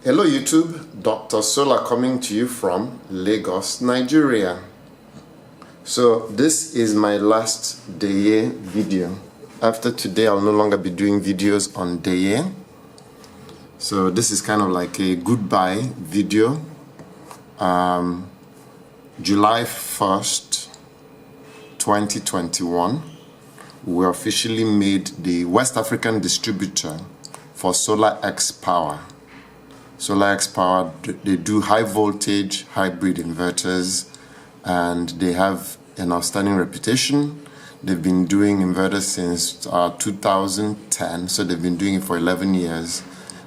Hello YouTube, Dr. Solar coming to you from Lagos, Nigeria. So this is my last Deye video. After today I'll no longer be doing videos on Deye. So this is kind of like a goodbye video. July 1st, 2021, we officially made the West African distributor for Solar X Power. Solar X Power, they do high voltage hybrid inverters and they have an outstanding reputation. They've been doing inverters since 2010, so they've been doing it for 11 years.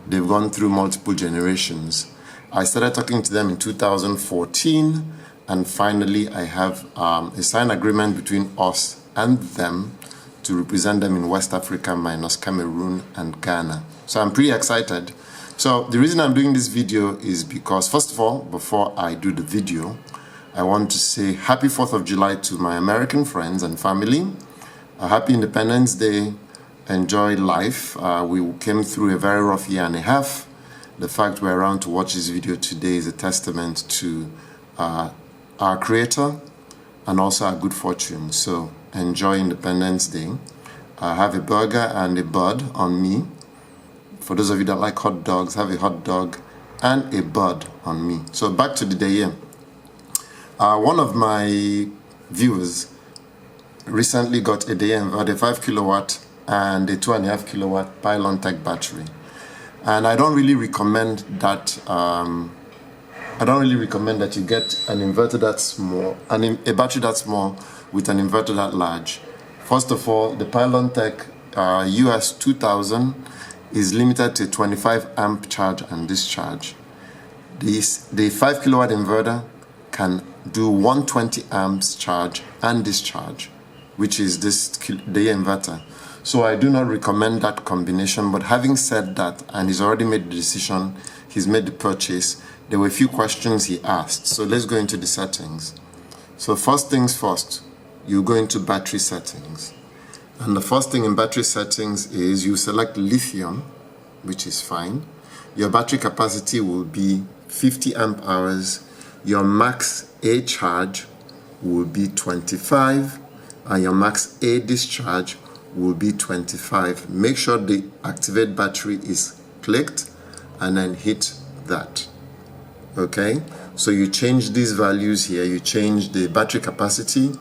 They've gone through multiple generations. I started talking to them in 2014, and finally I have a signed agreement between us and them to represent them in West Africa minus Cameroon and Ghana. So I'm pretty excited. So the reason I'm doing this video is because, first of all, before I do the video, I want to say happy 4th of July to my American friends and family. A happy Independence Day. Enjoy life. We came through a very rough year and a half. The fact we're around to watch this video today is a testament to our Creator and also our good fortune. So enjoy Independence Day. Have a burger and a bud on me. For those of you that like hot dogs, have a hot dog and a bud on me. So back to the day. One of my viewers recently got a Deye inverter, a 5 kilowatt and a 2.5 kilowatt pylon tech battery. And I don't really recommend that. I don't really recommend that you get an inverter that small, a battery that small with an inverter that large. First of all, the pylon tech US 2000 is limited to 25 amp charge and discharge. The 5 kilowatt inverter can do 120 amps charge and discharge, which is this Deye inverter. So I do not recommend that combination, but having said that, and he's already made the decision, he's made the purchase, there were a few questions he asked. So let's go into the settings. So first things first, you go into battery settings. And the first thing in battery settings is you select lithium, which is fine. Your battery capacity will be 50 amp hours. Your max A charge will be 25, and your max A discharge will be 25. Make sure the activate battery is clicked and then hit that. Okay, so you change these values here. You change the battery capacity,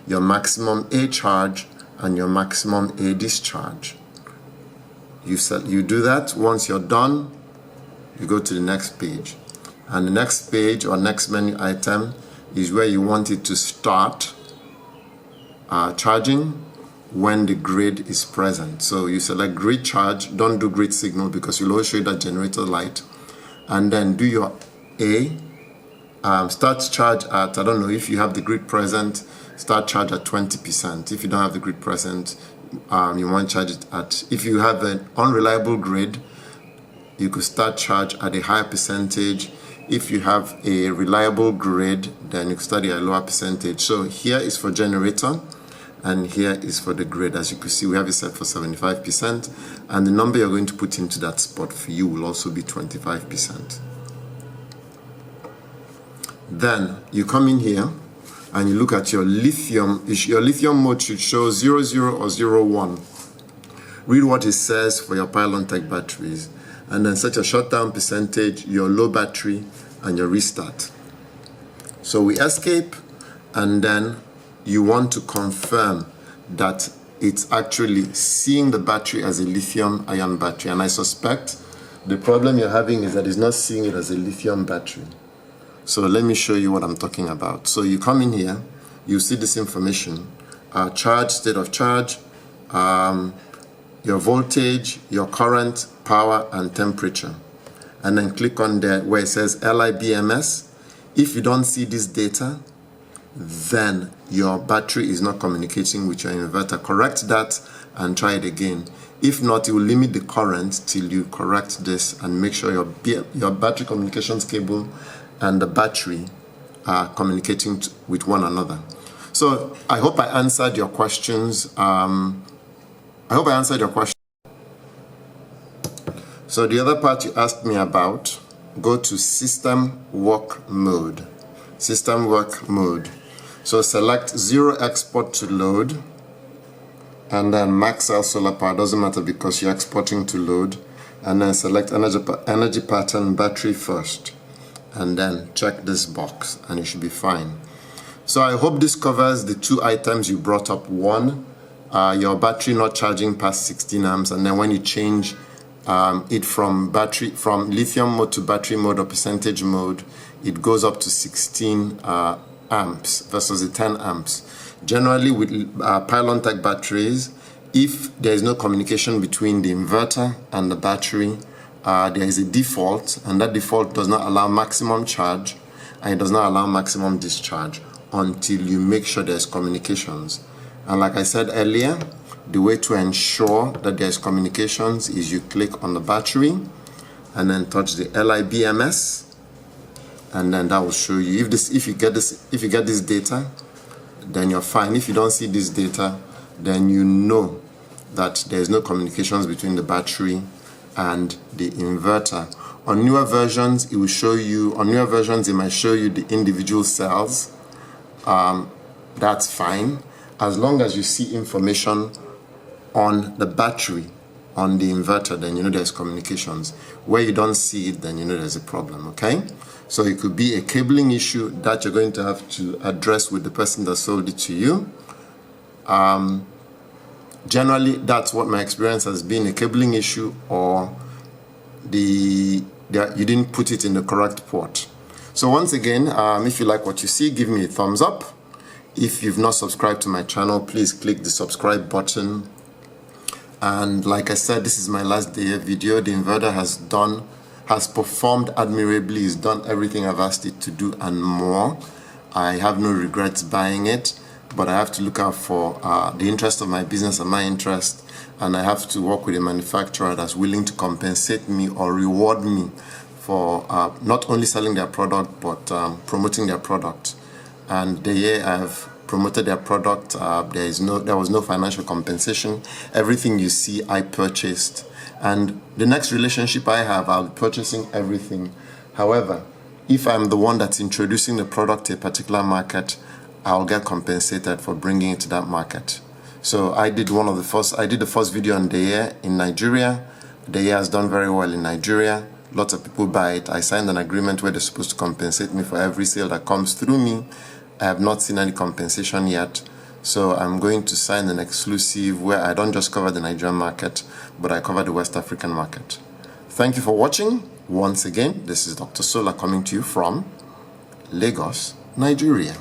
your maximum A charge, and your maximum A discharge. You do that. Once you're done, you go to the next page. And the next page or next menu item is where you want it to start charging when the grid is present. So you select grid charge. Don't do grid signal because you'll always show you that generator light. And then do your A. Start charge at, I don't know, if you have the grid present, start charge at 20%. If you don't have the grid present, you want to charge it at, if you have an unreliable grid, you could start charge at a higher percentage. If you have a reliable grid, then you could start at a lower percentage. So here is for generator and here is for the grid. As you can see, we have it set for 75%, and the number you're going to put into that spot for you will also be 25%. Then you come in here and you look at your lithium. Your lithium mode should show 00 or 01. Read what it says for your pylon tech batteries, and then set your shutdown percentage, your low battery, and your restart. So we escape, and then you want to confirm that it's actually seeing the battery as a lithium ion battery. And I suspect the problem you're having is that it's not seeing it as a lithium battery. So let me show you what I'm talking about. So you come in here, you see this information, charge, state of charge, your voltage, your current, power, and temperature. And then click on there where it says LIBMS. If you don't see this data, then your battery is not communicating with your inverter. Correct that and try it again. If not, it will limit the current till you correct this and make sure your battery communications cable and the battery are communicating with one another. So I hope I answered your questions. So the other part you asked me about go to System Work Mode. System Work Mode. So select Zero Export to Load, and then max out solar power. Doesn't matter because you're exporting to load. And then select energy pattern battery first, and then check this box and you should be fine. So I hope this covers the two items you brought up. One, your battery not charging past 16 amps, and then when you change it from lithium mode to battery mode or percentage mode, it goes up to 16 amps versus the 10 amps. Generally with pylon tech batteries, if there is no communication between the inverter and the battery, there is a default, and that default does not allow maximum charge and it does not allow maximum discharge until you make sure there's communications. And like I said earlier, the way to ensure that there's communications is you click on the battery and then touch the LIBMS, and then that will show you if you get this data, then you're fine. If you don't see this data, then you know that there's no communications between the battery and the inverter. On newer versions, it will show you, it might show you the individual cells. That's fine, as long as you see information on the battery, on the inverter, then you know there's communications. Where you don't see it, then you know there's a problem, okay? So it could be a cabling issue that you're going to have to address with the person that sold it to you. Generally, that's what my experience has been, a cabling issue, or you didn't put it in the correct port. So once again, if you like what you see, give me a thumbs up. If you've not subscribed to my channel, please click the subscribe button. And like I said, this is my last Deye video. The inverter has performed admirably. It's done everything I've asked it to do and more. I have no regrets buying it, but I have to look out for the interest of my business and my interest, and I have to work with a manufacturer that's willing to compensate me or reward me for not only selling their product but promoting their product. And Deye, I've promoted their product. There was no financial compensation. Everything you see, I purchased. And the next relationship I have, I'll be purchasing everything. However, if I'm the one that's introducing the product to a particular market, I'll get compensated for bringing it to that market. So I did the first video on Deye in Nigeria. Deye has done very well in Nigeria. Lots of people buy it. I signed an agreement where they're supposed to compensate me for every sale that comes through me. I have not seen any compensation yet. So I'm going to sign an exclusive where I don't just cover the Nigerian market, but I cover the West African market. Thank you for watching. Once again, this is Dr. Solar coming to you from Lagos, Nigeria.